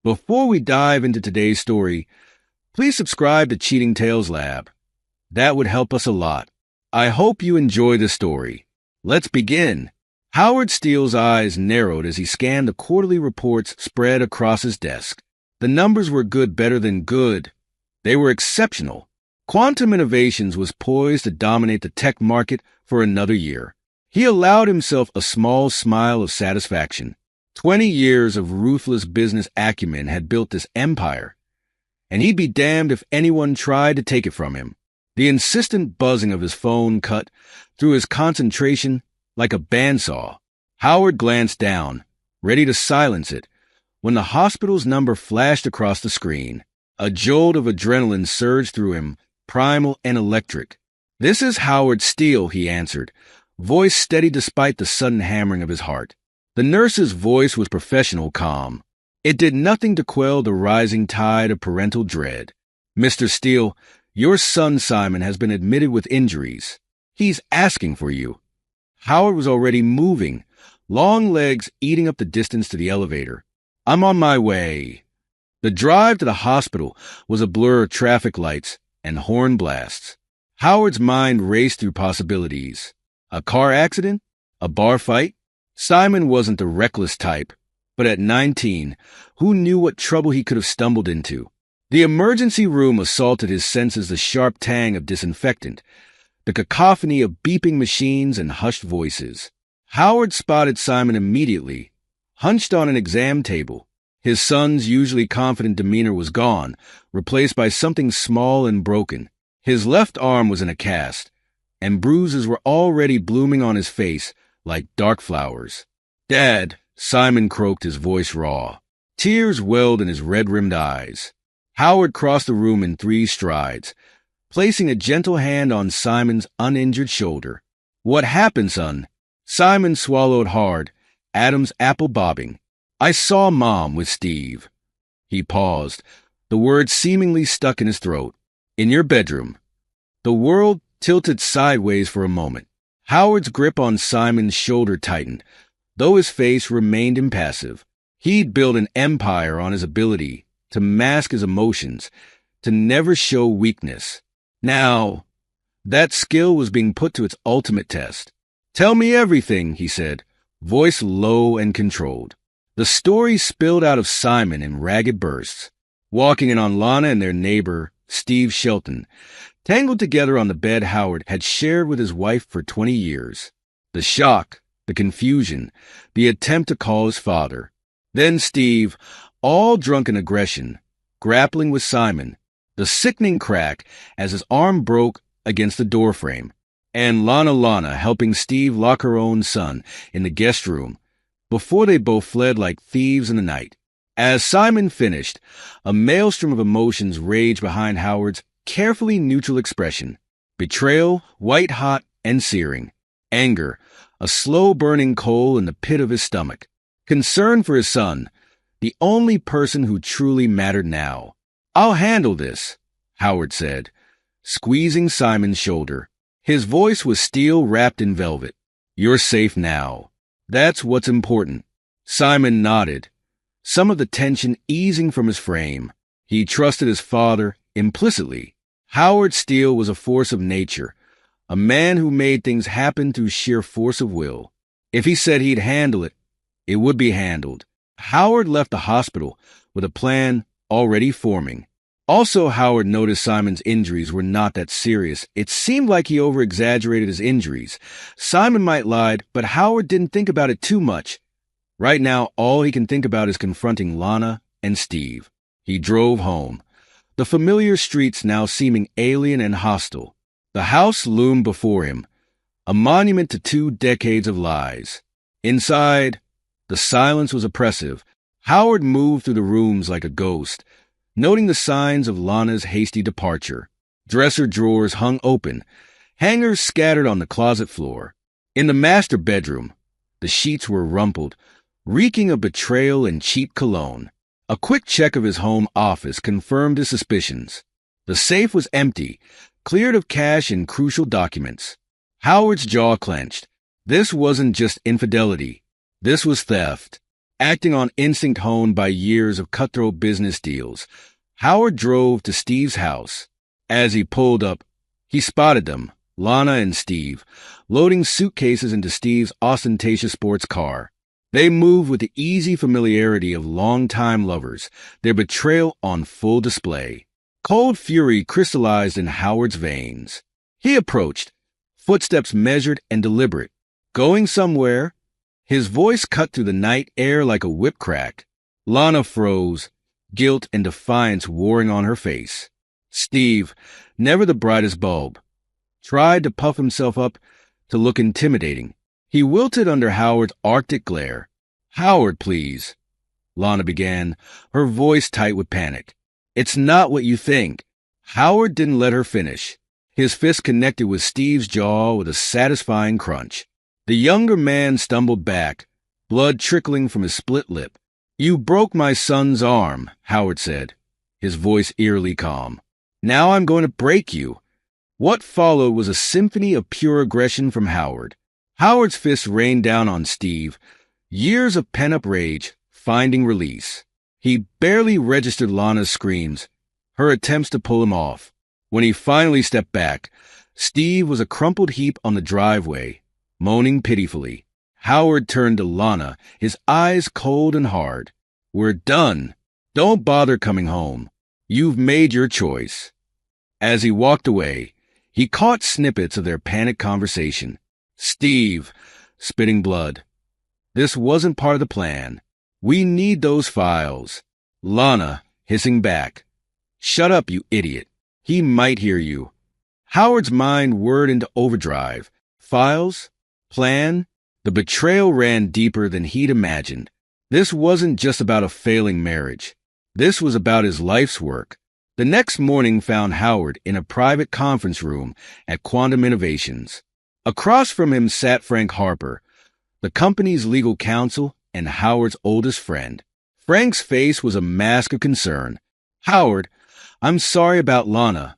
Before we dive into today's story, please subscribe to Cheating Tales Lab. That would help us a lot. I hope you enjoy the story. Let's begin. Howard Steele's eyes narrowed as he scanned the quarterly reports spread across his desk. The numbers were good, better than good. They were exceptional. Quantum Innovations was poised to dominate the tech market for another year. He allowed himself a small smile of satisfaction. 20 years of ruthless business acumen had built this empire, and he'd be damned if anyone tried to take it from him. The insistent buzzing of his phone cut through his concentration like a bandsaw. Howard glanced down, ready to silence it, when the hospital's number flashed across the screen. A jolt of adrenaline surged through him, primal and electric. "This is Howard Steele," he answered, voice steady despite the sudden hammering of his heart. The nurse's voice was professional calm. It did nothing to quell the rising tide of parental dread. "Mr. Steele, your son Simon has been admitted with injuries. He's asking for you." Howard was already moving, long legs eating up the distance to the elevator. "I'm on my way." The drive to the hospital was a blur of traffic lights and horn blasts. Howard's mind raced through possibilities. A car accident? A bar fight? Simon wasn't the reckless type, but at 19, who knew what trouble he could have stumbled into? The emergency room assaulted his senses, the sharp tang of disinfectant, the cacophony of beeping machines and hushed voices. Howard spotted Simon immediately, hunched on an exam table. His son's usually confident demeanor was gone, replaced by something small and broken. His left arm was in a cast, and bruises were already blooming on his face like dark flowers. "Dad," Simon croaked, his voice raw. Tears welled in his red-rimmed eyes. Howard crossed the room in 3 strides, placing a gentle hand on Simon's uninjured shoulder. "What happened, son?" Simon swallowed hard, Adam's apple bobbing. "I saw Mom with Steve." He paused, the words seemingly stuck in his throat. "In your bedroom." The world tilted sideways for a moment. Howard's grip on Simon's shoulder tightened, though his face remained impassive. He'd built an empire on his ability to mask his emotions, to never show weakness. Now, that skill was being put to its ultimate test. "Tell me everything," he said, voice low and controlled. The story spilled out of Simon in ragged bursts, walking in on Lana and their neighbor, Steve Shelton, tangled together on the bed Howard had shared with his wife for 20 years. The shock, the confusion, the attempt to call his father. Then Steve, all drunken aggression, grappling with Simon, the sickening crack as his arm broke against the doorframe, and Lana helping Steve lock her own son in the guest room before they both fled like thieves in the night. As Simon finished, a maelstrom of emotions raged behind Howard's carefully neutral expression. Betrayal, white-hot and searing. Anger, a slow-burning coal in the pit of his stomach. Concern for his son, the only person who truly mattered now. "I'll handle this," Howard said, squeezing Simon's shoulder. His voice was steel wrapped in velvet. "You're safe now. That's what's important." Simon nodded, some of the tension easing from his frame. He trusted his father implicitly. Howard Steele was a force of nature, a man who made things happen through sheer force of will. If he said he'd handle it, it would be handled. Howard left the hospital with a plan already forming. Also, Howard noticed Simon's injuries were not that serious. It seemed like he over-exaggerated his injuries. Simon might lied, but Howard didn't think about it too much. Right now, all he can think about is confronting Lana and Steve. He drove home, the familiar streets now seeming alien and hostile. The house loomed before him, a monument to 2 decades of lies. Inside, the silence was oppressive. Howard moved through the rooms like a ghost, noting the signs of Lana's hasty departure. Dresser drawers hung open, hangers scattered on the closet floor. In the master bedroom, the sheets were rumpled, reeking of betrayal and cheap cologne. A quick check of his home office confirmed his suspicions. The safe was empty, cleared of cash and crucial documents. Howard's jaw clenched. This wasn't just infidelity. This was theft. Acting on instinct honed by years of cutthroat business deals, Howard drove to Steve's house. As he pulled up, he spotted them, Lana and Steve, loading suitcases into Steve's ostentatious sports car. They moved with the easy familiarity of longtime lovers, their betrayal on full display. Cold fury crystallized in Howard's veins. He approached, footsteps measured and deliberate. Going somewhere? His voice cut through the night air like a whip crack. Lana froze, guilt and defiance warring on her face. Steve, never the brightest bulb, tried to puff himself up to look intimidating. He wilted under Howard's arctic glare. "Howard, please," Lana began, her voice tight with panic. "It's not what you think." Howard didn't let her finish. His fist connected with Steve's jaw with a satisfying crunch. The younger man stumbled back, blood trickling from his split lip. "You broke my son's arm," Howard said, his voice eerily calm. "Now I'm going to break you." What followed was a symphony of pure aggression from Howard. Howard's fists rained down on Steve, years of pent-up rage finding release. He barely registered Lana's screams, her attempts to pull him off. When he finally stepped back, Steve was a crumpled heap on the driveway, moaning pitifully. Howard turned to Lana, his eyes cold and hard. "We're done. Don't bother coming home. You've made your choice." As he walked away, he caught snippets of their panicked conversation. "Steve," spitting blood, "this wasn't part of the plan. We need those files." Lana, hissing back, "Shut up, you idiot. He might hear you." Howard's mind whirred into overdrive. Files? Plan? The betrayal ran deeper than he'd imagined. This wasn't just about a failing marriage. This was about his life's work. The next morning found Howard in a private conference room at Quantum Innovations. Across from him sat Frank Harper, the company's legal counsel and Howard's oldest friend. Frank's face was a mask of concern. "Howard, I'm sorry about Lana,"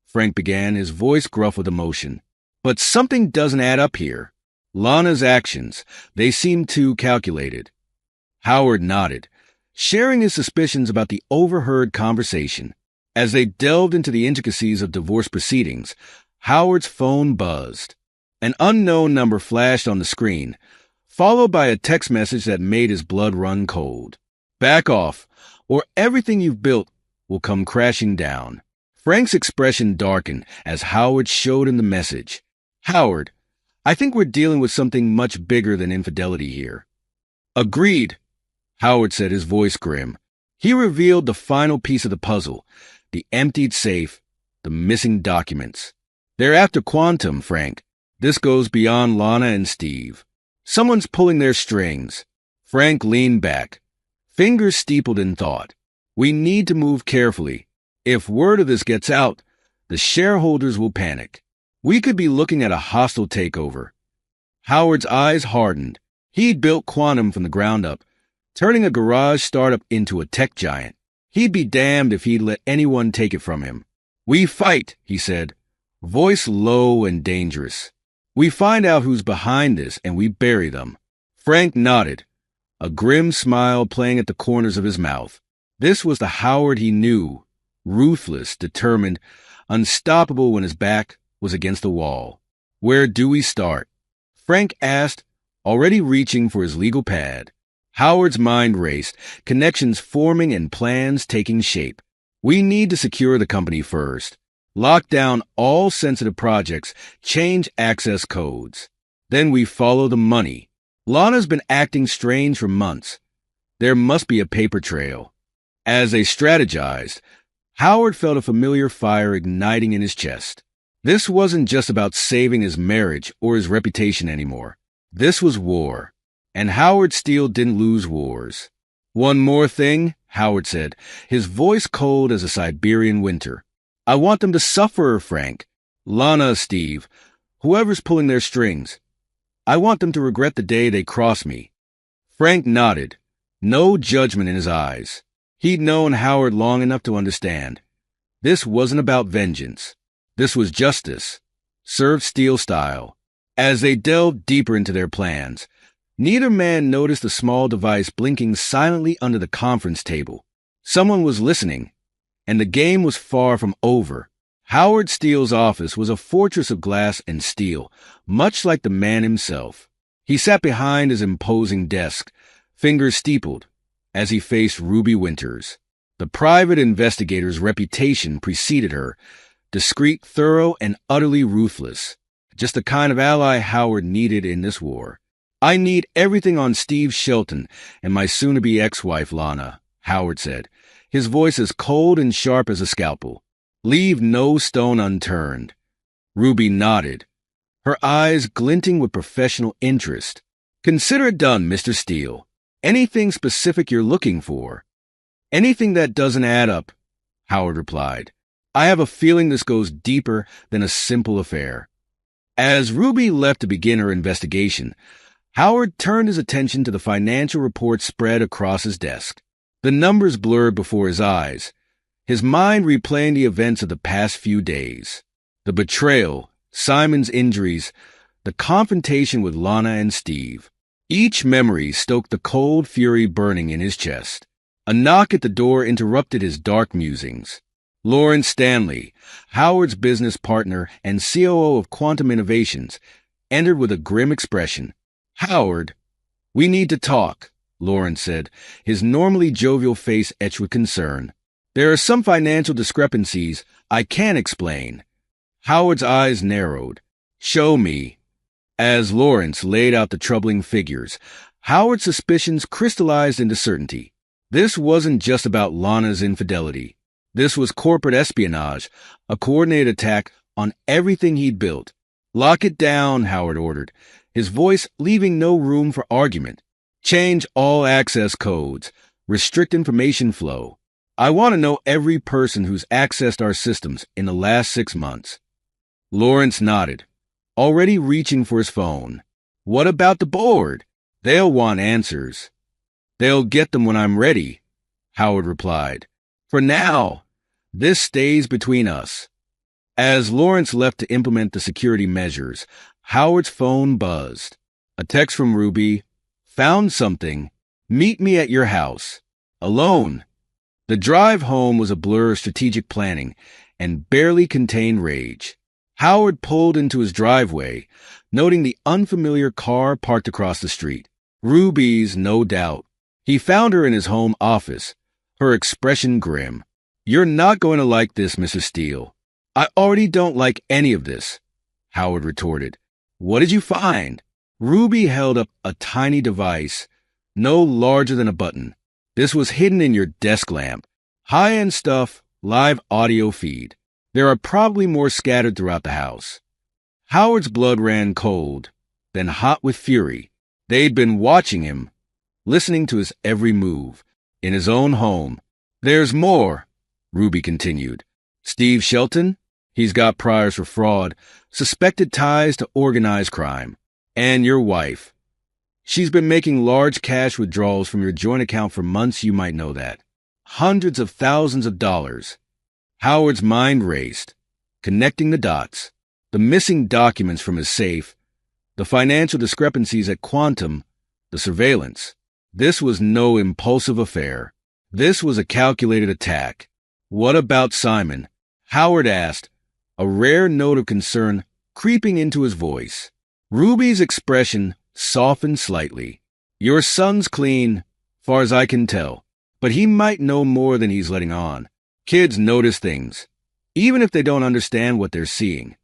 Frank began, his voice gruff with emotion. "But something doesn't add up here. Lana's actions, they seem too calculated." Howard nodded, sharing his suspicions about the overheard conversation. As they delved into the intricacies of divorce proceedings, Howard's phone buzzed. An unknown number flashed on the screen, followed by a text message that made his blood run cold. "Back off, or everything you've built will come crashing down." Frank's expression darkened as Howard showed him the message. "Howard, I think we're dealing with something much bigger than infidelity here." "Agreed," Howard said, his voice grim. He revealed the final piece of the puzzle, the emptied safe, the missing documents. "They're after Quantum, Frank. This goes beyond Lana and Steve. Someone's pulling their strings." Frank leaned back, fingers steepled in thought. "We need to move carefully. If word of this gets out, the shareholders will panic. We could be looking at a hostile takeover." Howard's eyes hardened. He'd built Quantum from the ground up, turning a garage startup into a tech giant. He'd be damned if he'd let anyone take it from him. "We fight," he said, voice low and dangerous. "We find out who's behind this and we bury them." Frank nodded, a grim smile playing at the corners of his mouth. This was the Howard he knew, ruthless, determined, unstoppable when his back was against the wall. "Where do we start?" Frank asked, already reaching for his legal pad. Howard's mind raced, connections forming and plans taking shape. "We need to secure the company first. Lock down all sensitive projects, change access codes. Then we follow the money. Lana's been acting strange for months. There must be a paper trail." As they strategized, Howard felt a familiar fire igniting in his chest. This wasn't just about saving his marriage or his reputation anymore. This was war. And Howard Steele didn't lose wars. "One more thing," Howard said, his voice cold as a Siberian winter. "I want them to suffer, Frank. Lana, Steve, whoever's pulling their strings. I want them to regret the day they crossed me." Frank nodded, no judgment in his eyes. He'd known Howard long enough to understand. This wasn't about vengeance. This was justice, served Steele style. As they delved deeper into their plans, Neither man noticed the small device blinking silently under the conference table. Someone was listening, and the game was far from over. Howard Steele's office was a fortress of glass and steel, much like the man himself. He sat behind his imposing desk, fingers steepled, as he faced Ruby Winters. The private investigator's reputation preceded her, discreet, thorough, and utterly ruthless. Just the kind of ally Howard needed in this war. "I need everything on Steve Shelton and my soon-to-be ex-wife, Lana," Howard said, his voice as cold and sharp as a scalpel. "Leave no stone unturned." Ruby nodded, her eyes glinting with professional interest. "Consider it done, Mr. Steele. Anything specific you're looking for?" "Anything that doesn't add up," Howard replied. "I have a feeling this goes deeper than a simple affair." As Ruby left to begin her investigation, Howard turned his attention to the financial reports spread across his desk. The numbers blurred before his eyes, his mind replaying the events of the past few days. The betrayal, Simon's injuries, the confrontation with Lana and Steve. Each memory stoked the cold fury burning in his chest. A knock at the door interrupted his dark musings. Lawrence Stanley, Howard's business partner and COO of Quantum Innovations, entered with a grim expression. "Howard, we need to talk," Lawrence said, his normally jovial face etched with concern. "There are some financial discrepancies I can't explain." Howard's eyes narrowed. "Show me." As Lawrence laid out the troubling figures, Howard's suspicions crystallized into certainty. This wasn't just about Lana's infidelity. This was corporate espionage, a coordinated attack on everything he'd built. "Lock it down," Howard ordered, his voice leaving no room for argument. "Change all access codes. Restrict information flow. I want to know every person who's accessed our systems in the last 6 months." Lawrence nodded, already reaching for his phone. "What about the board? They'll want answers." "They'll get them when I'm ready," Howard replied. "For now, this stays between us." As Lawrence left to implement the security measures, Howard's phone buzzed. A text from Ruby. "Found something. Meet me at your house. Alone." The drive home was a blur of strategic planning and barely contained rage. Howard pulled into his driveway, noting the unfamiliar car parked across the street. Ruby's, no doubt. He found her in his home office, her expression grim. "You're not going to like this, Mr. Steele." "I already don't like any of this," Howard retorted. "What did you find?" Ruby held up a tiny device, no larger than a button. "This was hidden in your desk lamp. High-end stuff, live audio feed. There are probably more scattered throughout the house." Howard's blood ran cold, then hot with fury. They'd been watching him, listening to his every move, in his own home. "There's more," Ruby continued. "Steve Shelton? He's got priors for fraud, suspected ties to organized crime. And your wife. She's been making large cash withdrawals from your joint account for months, you might know that. Hundreds of thousands of dollars." Howard's mind raced, connecting the dots. The missing documents from his safe, the financial discrepancies at Quantum, the surveillance. This was no impulsive affair. This was a calculated attack. "What about Simon?" Howard asked, a rare note of concern creeping into his voice. Ruby's expression softened slightly. "Your son's clean, far as I can tell, but he might know more than he's letting on. Kids notice things, even if they don't understand what they're seeing."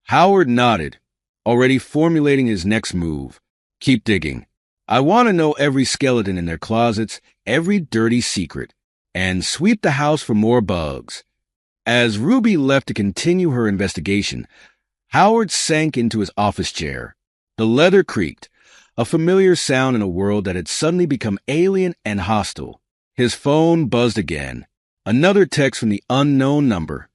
Howard nodded, already formulating his next move. "Keep digging. I want to know every skeleton in their closets, every dirty secret, and sweep the house for more bugs." As Ruby left to continue her investigation, Howard sank into his office chair. The leather creaked, a familiar sound in a world that had suddenly become alien and hostile. His phone buzzed again. Another text from the unknown number.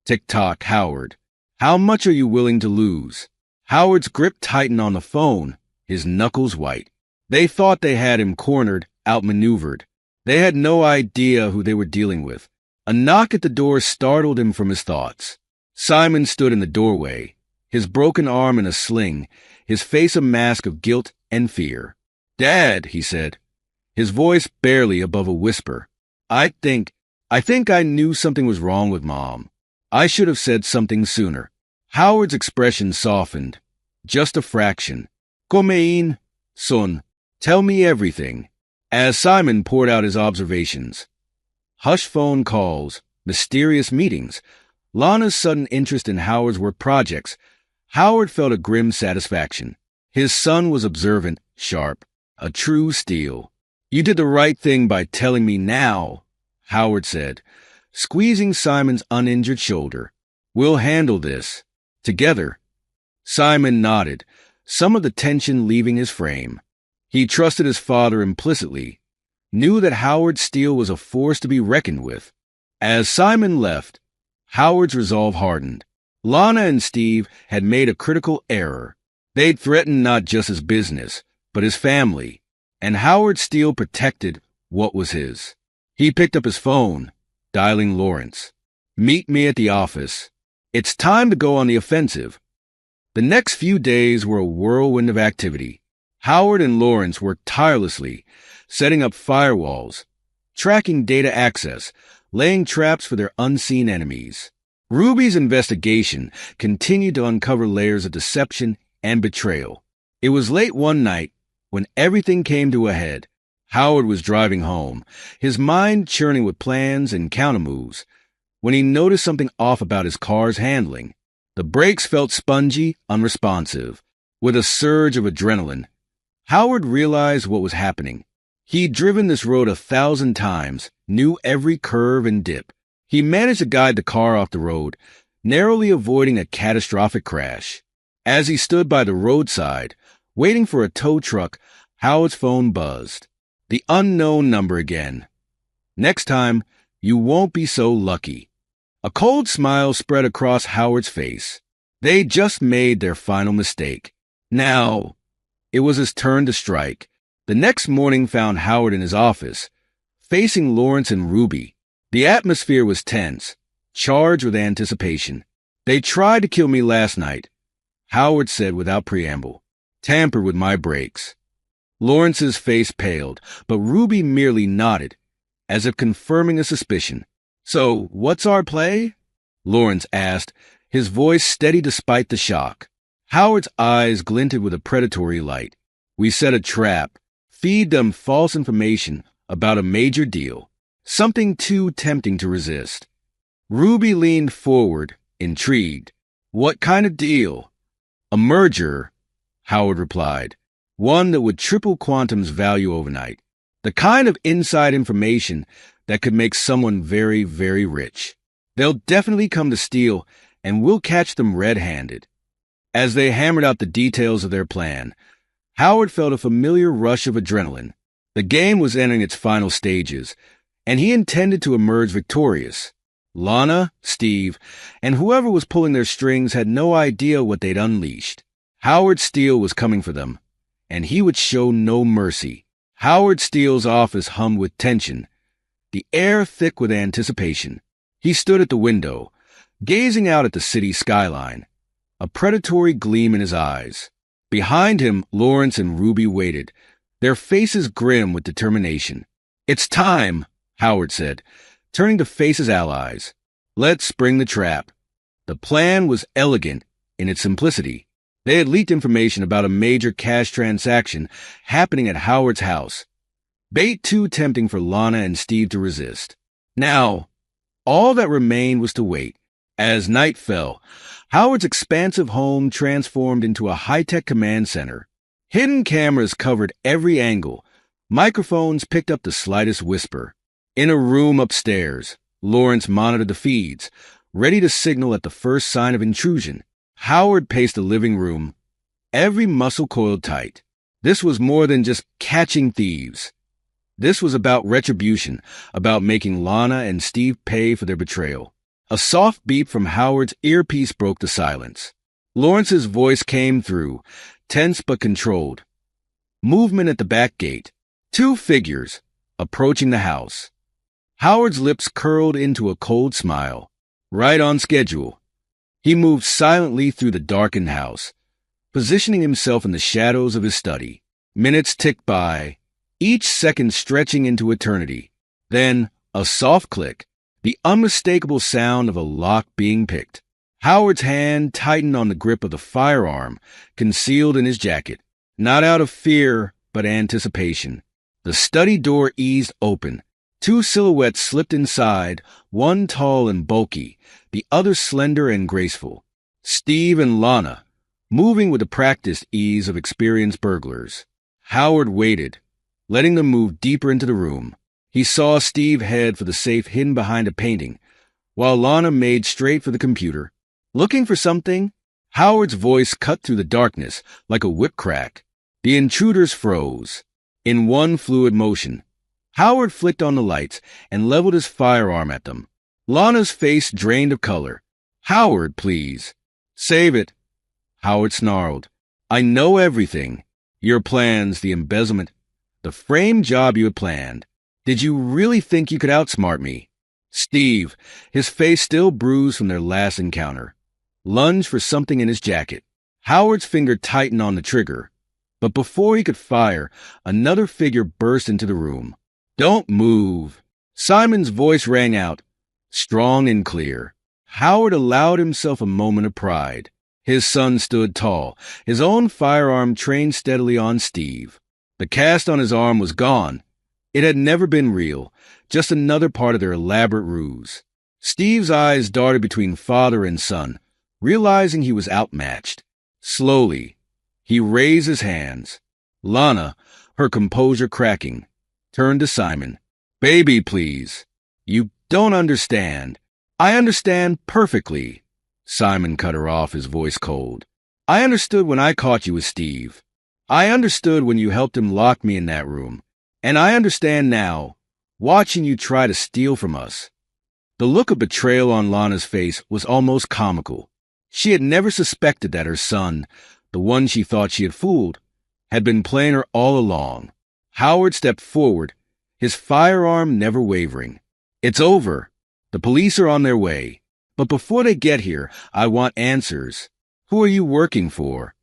"Tick-tock, Howard. How much are you willing to lose?" Howard's grip tightened on the phone, his knuckles white. They thought they had him cornered, outmaneuvered. They had no idea who they were dealing with. A knock at the door startled him from his thoughts. Simon stood in the doorway, his broken arm in a sling, his face a mask of guilt and fear. "Dad," he said, his voice barely above a whisper. I think, I think I knew something was wrong with Mom. I should have said something sooner." Howard's expression softened, just a fraction. "Comein, son, tell me everything." As Simon poured out his observations. Hush phone calls, mysterious meetings, Lana's sudden interest in Howard's work projects. Howard felt a grim satisfaction. His son was observant, sharp, a true steel. "You did the right thing by telling me now," Howard said, squeezing Simon's uninjured shoulder. "We'll handle this. Together." Simon nodded, some of the tension leaving his frame. He trusted his father implicitly, knew that Howard Steele was a force to be reckoned with. As Simon left, Howard's resolve hardened. Lana and Steve had made a critical error. They'd threatened not just his business, but his family, and Howard Steele protected what was his. He picked up his phone, dialing Lawrence. "Meet me at the office. It's time to go on the offensive." The next few days were a whirlwind of activity. Howard and Lawrence worked tirelessly, setting up firewalls, tracking data access, laying traps for their unseen enemies. Ruby's investigation continued to uncover layers of deception and betrayal. It was late one night when everything came to a head. Howard was driving home, his mind churning with plans and countermoves, when he noticed something off about his car's handling. The brakes felt spongy, unresponsive. With a surge of adrenaline, Howard realized what was happening. He'd driven this road 1,000 times, knew every curve and dip. He managed to guide the car off the road, narrowly avoiding a catastrophic crash. As he stood by the roadside, waiting for a tow truck, Howard's phone buzzed. The unknown number again. "Next time, you won't be so lucky." A cold smile spread across Howard's face. They'd just made their final mistake. Now, it was his turn to strike. The next morning found Howard in his office, facing Lawrence and Ruby. The atmosphere was tense, charged with anticipation. "They tried to kill me last night," Howard said without preamble. "Tampered with my brakes." Lawrence's face paled, but Ruby merely nodded, as if confirming a suspicion. "So, what's our play?" Lawrence asked, his voice steady despite the shock. Howard's eyes glinted with a predatory light. "We set a trap, feed them false information about a major deal, something too tempting to resist." Ruby leaned forward, intrigued. "What kind of deal?" "A merger," Howard replied. "One that would triple Quantum's value overnight. The kind of inside information that could make someone very, very rich. They'll definitely come to steal, and we'll catch them red-handed." As they hammered out the details of their plan, Howard felt a familiar rush of adrenaline. The game was entering its final stages, and he intended to emerge victorious. Lana, Steve, and whoever was pulling their strings had no idea what they'd unleashed. Howard Steele was coming for them, and he would show no mercy. Howard Steele's office hummed with tension, the air thick with anticipation. He stood at the window, gazing out at the city skyline, a predatory gleam in his eyes. Behind him, Lawrence and Ruby waited, their faces grim with determination. "It's time," Howard said, turning to face his allies. "Let's spring the trap." The plan was elegant in its simplicity. They had leaked information about a major cash transaction happening at Howard's house. Bait too tempting for Lana and Steve to resist. Now, all that remained was to wait. As night fell, Howard's expansive home transformed into a high-tech command center. Hidden cameras covered every angle. Microphones picked up the slightest whisper. In a room upstairs, Lawrence monitored the feeds, ready to signal at the first sign of intrusion. Howard paced the living room, every muscle coiled tight. This was more than just catching thieves. This was about retribution, about making Lana and Steve pay for their betrayal. A soft beep from Howard's earpiece broke the silence. Lawrence's voice came through, tense but controlled. Movement at the back gate. 2 figures, approaching the house. Howard's lips curled into a cold smile. Right on schedule. He moved silently through the darkened house, positioning himself in the shadows of his study. Minutes ticked by, each second stretching into eternity. Then, a soft click, the unmistakable sound of a lock being picked. Howard's hand tightened on the grip of the firearm concealed in his jacket, not out of fear, but anticipation. The study door eased open. Two silhouettes slipped inside, one tall and bulky, the other slender and graceful. Steve and Lana, moving with the practiced ease of experienced burglars. Howard waited, letting them move deeper into the room. He saw Steve head for the safe hidden behind a painting, while Lana made straight for the computer. Looking for something? Howard's voice cut through the darkness like a whip crack. The intruders froze. In one fluid motion, Howard flicked on the lights and leveled his firearm at them. Lana's face drained of color. "Howard, please." "Save it." Howard snarled. "I know everything. Your plans, the embezzlement, the frame job you had planned. Did you really think you could outsmart me?" Steve, his face still bruised from their last encounter, lunged for something in his jacket. Howard's finger tightened on the trigger, but before he could fire, another figure burst into the room. "Don't move." Simon's voice rang out, strong and clear. Howard allowed himself a moment of pride. His son stood tall, his own firearm trained steadily on Steve. The cast on his arm was gone. It had never been real, just another part of their elaborate ruse. Steve's eyes darted between father and son, realizing he was outmatched. Slowly, he raised his hands. Lana, her composure cracking, turned to Simon. "Baby, please. You don't understand." "I understand perfectly." Simon cut her off, his voice cold. "I understood when I caught you with Steve. I understood when you helped him lock me in that room. And I understand now, watching you try to steal from us." The look of betrayal on Lana's face was almost comical. She had never suspected that her son, the one she thought she had fooled, had been playing her all along. Howard stepped forward, his firearm never wavering. "It's over. The police are on their way. But before they get here, I want answers. Who are you working for?"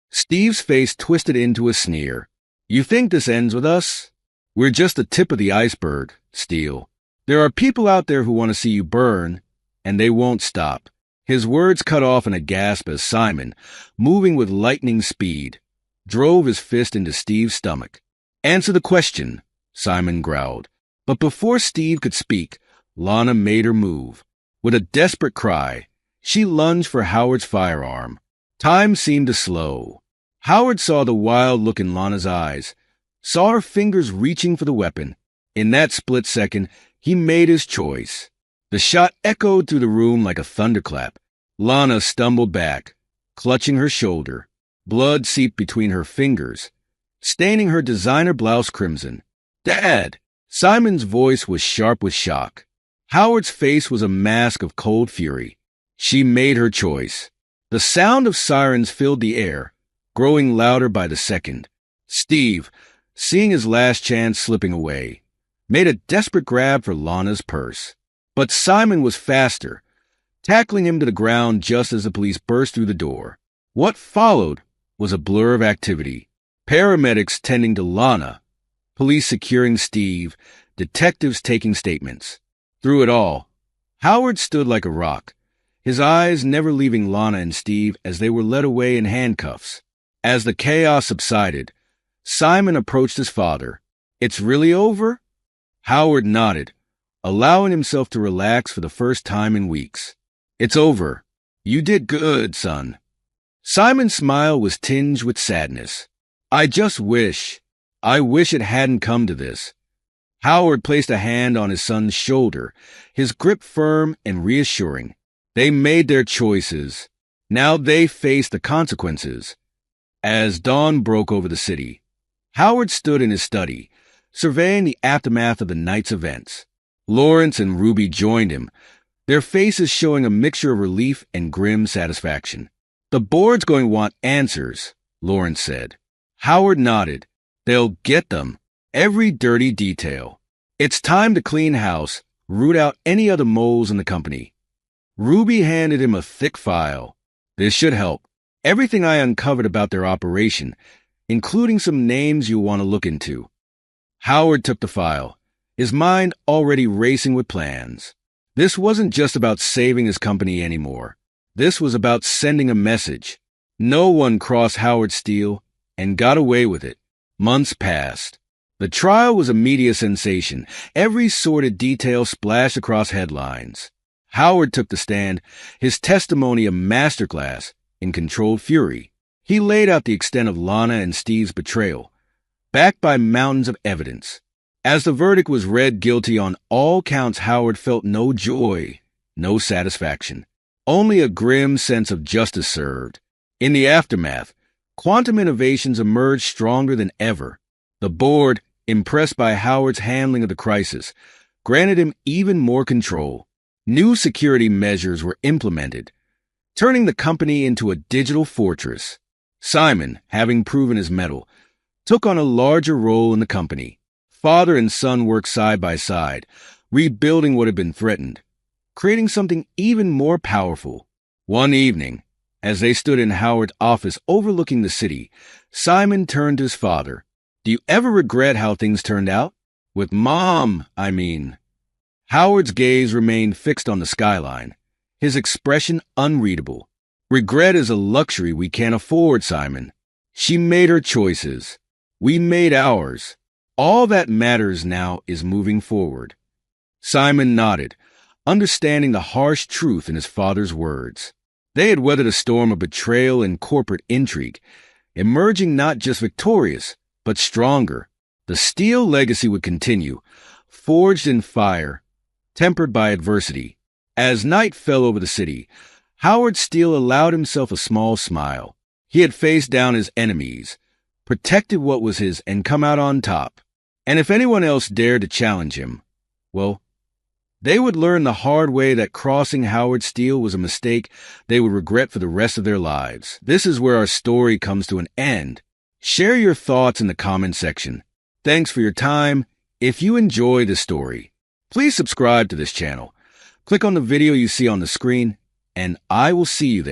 Steve's face twisted into a sneer. "You think this ends with us? We're just the tip of the iceberg, Steele. There are people out there who want to see you burn, and they won't stop." His words cut off in a gasp as Simon, moving with lightning speed, drove his fist into Steve's stomach. "Answer the question," Simon growled. But before Steve could speak, Lana made her move. With a desperate cry, she lunged for Howard's firearm. Time seemed to slow. Howard saw the wild look in Lana's eyes, saw her fingers reaching for the weapon. In that split second, he made his choice. The shot echoed through the room like a thunderclap. Lana stumbled back, clutching her shoulder. Blood seeped between her fingers, staining her designer blouse crimson. "Dad!" Simon's voice was sharp with shock. Howard's face was a mask of cold fury. She made her choice. The sound of sirens filled the air, growing louder by the second. Steve, seeing his last chance slipping away, made a desperate grab for Lana's purse. But Simon was faster, tackling him to the ground just as the police burst through the door. What followed was a blur of activity. Paramedics tending to Lana, police securing Steve, detectives taking statements. Through it all, Howard stood like a rock, his eyes never leaving Lana and Steve as they were led away in handcuffs. As the chaos subsided, Simon approached his father. "It's really over?" Howard nodded, allowing himself to relax for the first time in weeks. "It's over. You did good, son." Simon's smile was tinged with sadness. I wish it hadn't come to this." Howard placed a hand on his son's shoulder, his grip firm and reassuring. They made their choices. Now they faced the consequences. As dawn broke over the city, Howard stood in his study, surveying the aftermath of the night's events. Lawrence and Ruby joined him, their faces showing a mixture of relief and grim satisfaction. "The board's going to want answers," Lawrence said. Howard nodded. "They'll get them. Every dirty detail. It's time to clean house, root out any other moles in the company." Ruby handed him a thick file. "This should help. Everything I uncovered about their operation, including some names you'll want to look into. Howard took the file, his mind already racing with plans. This wasn't just about saving his company anymore. This was about sending a message. No one crossed Howard Steele and got away with it. Months passed. The trial was a media sensation. Every sordid detail splashed across headlines. Howard took the stand, his testimony a masterclass in controlled fury. He laid out the extent of Lana and Steve's betrayal, backed by mountains of evidence. As the verdict was read guilty on all counts, Howard felt no joy, no satisfaction, only a grim sense of justice served. In the aftermath, quantum innovations emerged stronger than ever. The board, impressed by Howard's handling of the crisis, granted him even more control. New security measures were implemented, turning the company into a digital fortress. Simon, having proven his mettle, took on a larger role in the company. Father and son worked side by side, rebuilding what had been threatened, creating something even more powerful. One evening, as they stood in Howard's office overlooking the city, Simon turned to his father. "Do you ever regret how things turned out? With Mom, I mean." Howard's gaze remained fixed on the skyline, his expression unreadable. "Regret is a luxury we can't afford, Simon. She made her choices. We made ours. All that matters now is moving forward." Simon nodded, understanding the harsh truth in his father's words. They had weathered a storm of betrayal and corporate intrigue, emerging not just victorious, but stronger. The Steele legacy would continue, forged in fire, tempered by adversity. As night fell over the city, Howard Steele allowed himself a small smile. He had faced down his enemies, protected what was his, and come out on top. And if anyone else dared to challenge him, well, they would learn the hard way that crossing Howard Steele was a mistake they would regret for the rest of their lives. This is where our story comes to an end. Share your thoughts in the comment section. Thanks for your time. If you enjoy this story, please subscribe to this channel. Click on the video you see on the screen, and I will see you there.